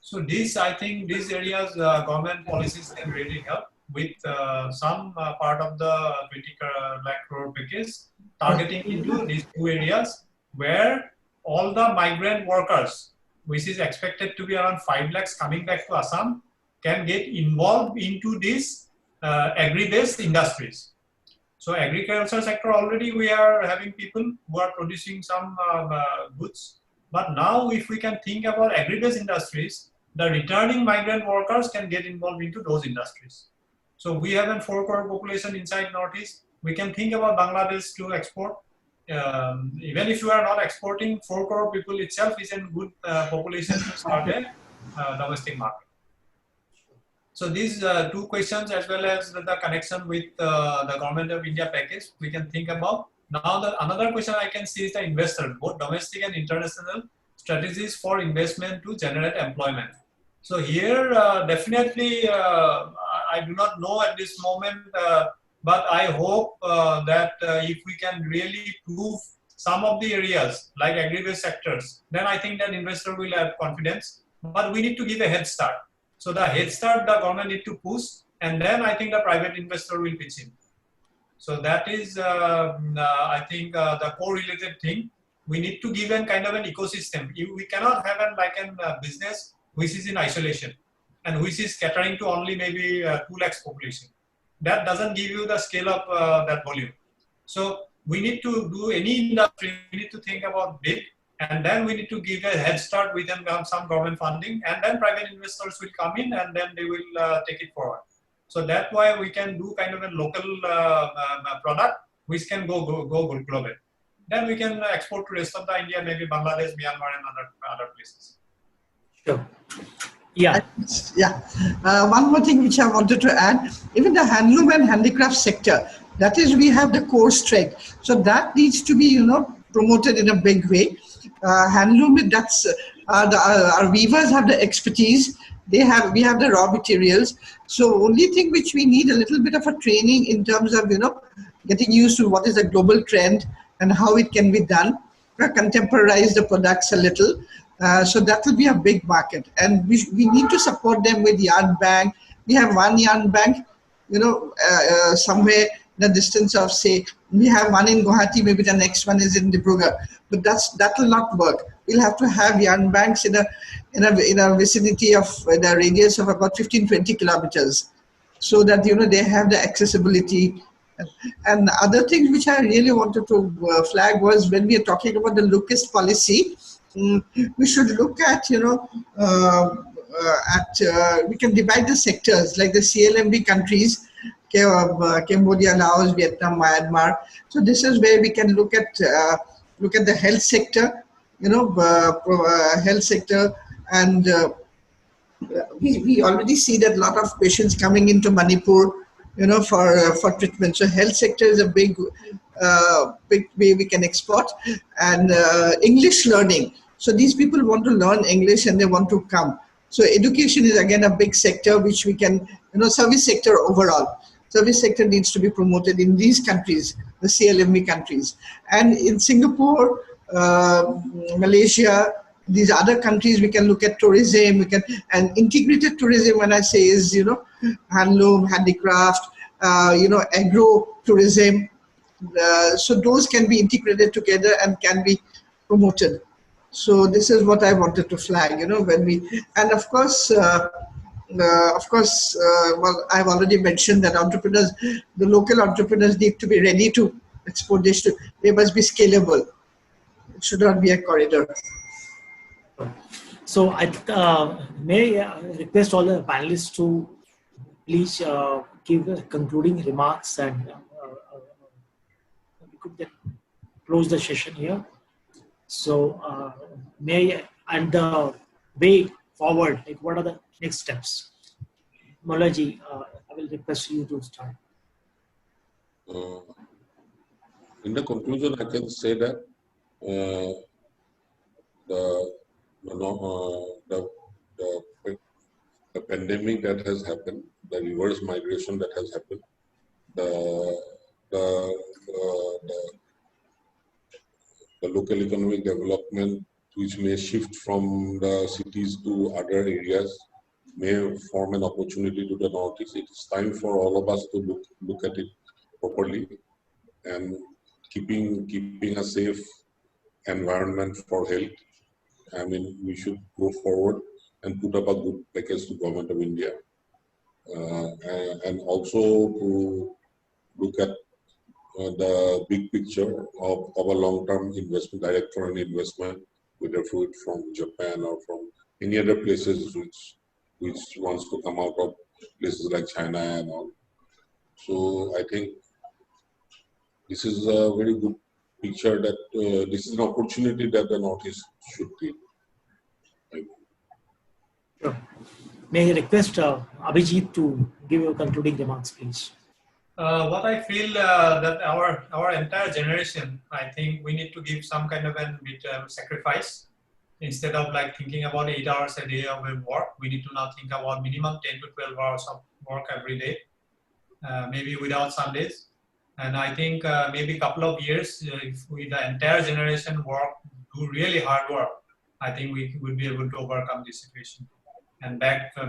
So this, I think these areas government policies can really help with some part of the 20 lakh crore package targeting into these 2 areas where all the migrant workers, which is expected to be around 5 lakhs coming back to Assam, can get involved into these agri-based industries. So agriculture sector already we are having people who are producing some goods, but now if we can think about agri-based industries, the returning migrant workers can get involved into those industries. So we have a 4 crore population inside Northeast. We can think about Bangladesh to export. Even if you are not exporting, 4 crore people itself is a good population to start a domestic market. So these 2 questions as well as the connection with the Government of India package we can think about. Now another question I can see is the investor, both domestic and international strategies for investment to generate employment. So here definitely I do not know at this moment, but I hope that if we can really prove some of the areas like agri-based sectors, then I think that investor will have confidence. But we need to give a head start. So the head start the government need to push, and then I think the private investor will pitch in. So that is, I think, the core-related thing. We need to give a kind of an ecosystem. We cannot have a business which is in isolation and which is catering to only maybe 2 lakhs population. That doesn't give you the scale of that volume. So we need to do any industry, we need to think about big, and then we need to give a head start with some government funding, and then private investors will come in and then they will take it forward. So that's why we can do kind of a local product which can go global. Then we can export to rest of the India, maybe Bangladesh, Myanmar, and other places. Sure. Yeah. Yeah. One more thing which I wanted to add, even the handloom and handicraft sector, that is, we have the core strength. So that needs to be, promoted in a big way. Handloom, that's our weavers have the expertise. We have the raw materials. So only thing which we need a little bit of a training in terms of, getting used to what is a global trend and how it can be done, contemporize the products a little. So that will be a big market, and we need to support them with yarn bank. We have one yarn bank, somewhere in the distance of, say, we have one in Guwahati, maybe the next one is in Dibrugarh, but that will not work. We'll have to have yarn banks in a vicinity of the radius of about 15-20 kilometers, so that they have the accessibility. And other things which I really wanted to flag was, when we are talking about the locust policy, we should look at, we can divide the sectors like the CLMV countries, Cambodia, Laos, Vietnam, Myanmar. So this is where we can look at the health sector, health sector, and we already see that a lot of patients coming into Manipur, for treatment. So health sector is a big way we can export, and English learning. So these people want to learn English and they want to come. So education is again a big sector which we can, service sector overall. Service sector needs to be promoted in these countries, the CLMV countries. And in Singapore, Malaysia, these other countries, we can look at tourism, and integrated tourism, when I say, is, handloom, handicraft, agro tourism. So those can be integrated together and can be promoted. So this is what I wanted to flag, when we, and of course, well, I've already mentioned that entrepreneurs, the local entrepreneurs need to be ready to export this to, they must be scalable. It should not be a corridor. So I may request all the panelists to please give concluding remarks, and we could then close the session here. So and the way forward, like what are the next steps? Moloy, I will request you to start. In the conclusion, I can say that the pandemic that has happened, the reverse migration that has happened, the local economic development, which may shift from the cities to other areas, may form an opportunity to the Northeast. It is time for all of us to look at it properly and keeping a safe environment for health. I mean, we should go forward and put up a good package to Government of India, and also to look at the big picture of a long-term investment, direct foreign investment, whether from Japan or from any other places which wants to come out of places like China and all. So I think this is a very good picture that this is an opportunity that the Northeast should take. Sure. May I request Abhijit to give your concluding remarks, please? What I feel that our entire generation, I think we need to give some kind of a sacrifice. Instead of like thinking about 8 hours a day of work, we need to now think about minimum 10 to 12 hours of work every day, maybe without Sundays. And I think maybe a couple of years, if we, the entire generation do really hard work, I think we will be able to overcome this situation and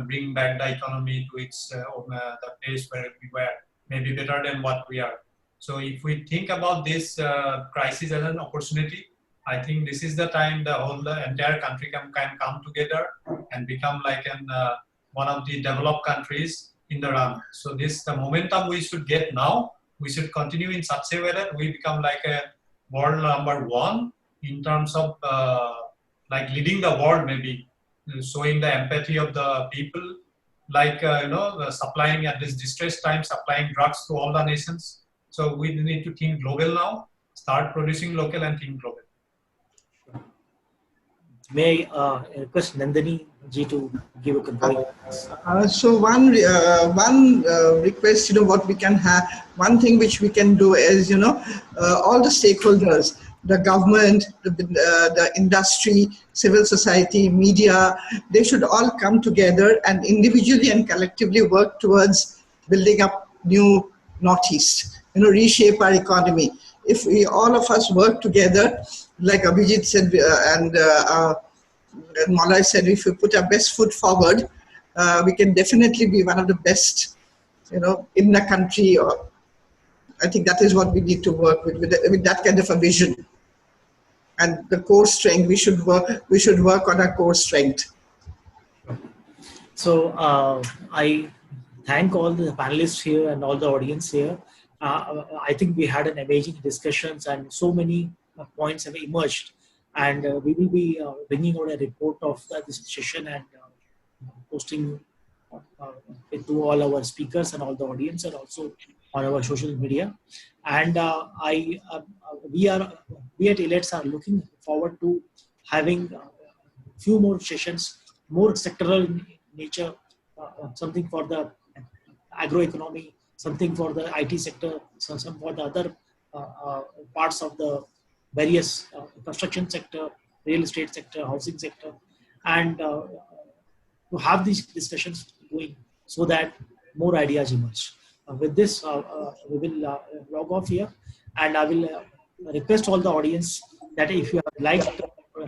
bring back the economy to its the place where we were, maybe better than what we are. So if we think about this crisis as an opportunity, I think this is the time the entire country can come together and become like one of the developed countries in the run. So the momentum we should get now, we should continue in such a way that we become like a world #1 in terms of like leading the world, maybe showing the empathy of the people, like supplying at this distress time, supplying drugs to all the nations. So we need to think global now, start producing local and think global. May I request Nandinee ji to give a concluding. So one request, what we can have, one thing which we can do is, all the stakeholders, the government, the industry, civil society, media, they should all come together and individually and collectively work towards building up new Northeast, reshape our economy. If we, all of us work together, like Abhijit said, and Moloy said, if we put our best foot forward, we can definitely be one of the best, in the country. Or I think that is what we need to work with that kind of a vision. And the core strength, we should work on our core strength. So I thank all the panelists here and all the audience here. I think we had an amazing discussions and so many points have emerged. And we will be bringing out a report of this session and posting it to all our speakers and all the audience, and also on our social media. And we at Elets are looking forward to having a few more sessions, more sectoral in nature, something for the agroeconomy, something for the IT sector, some for the other parts of the various construction sector, real estate sector, housing sector, and to have these discussions going so that more ideas emerge. With this, we will log off here, and I will request all the audience that if you have liked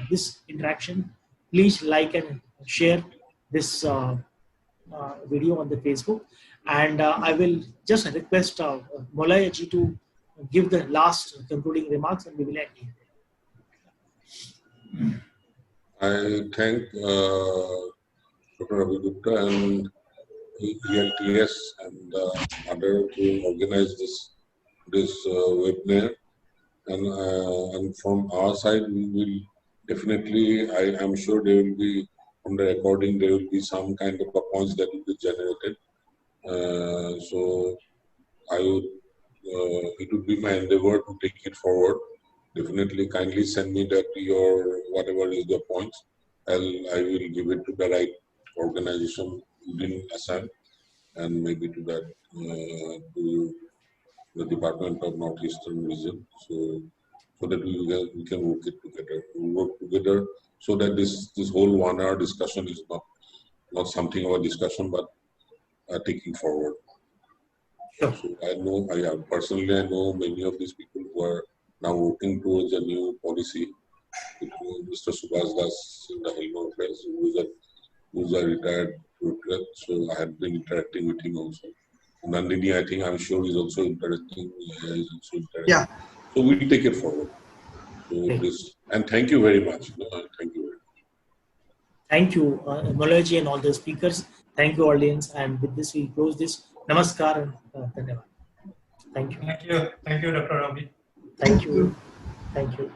this interaction, please like and share this video on the Facebook. And I will just request Moloy ji to give the last concluding remarks, and we will end here. I thank Dr. Ravi Gupta and ELTS and other to organize this webinar. And from our side, we will definitely, I am sure there will be, on the recording, there will be some kind of a points that will be generated. So I would, it would be my endeavor to take it forward. Definitely kindly send me that your, whatever is the points, I will give it to the right organization within Assam and maybe to that, to the Department of Northeastern Region. So that we can work together so that this whole 1 hour discussion is not something of a discussion, but taking forward. Sure. So I know many of these people who are now working towards a new policy. Mr. Subhash Das in the helm of affairs, who's a retired bureaucrat. So I have been interacting with him also. Nandinee, I think, I'm sure, is also interacting. Yeah. So we'll take it forward. So this, and thank you very much. Thank you very much. Thank you, Moloy and all the speakers. Thank you, audience. And with this, we close this. Namaskar and Dhanyavad. Thank you. Thank you. Thank you, Dr. Ravi. Thank you. Thank you.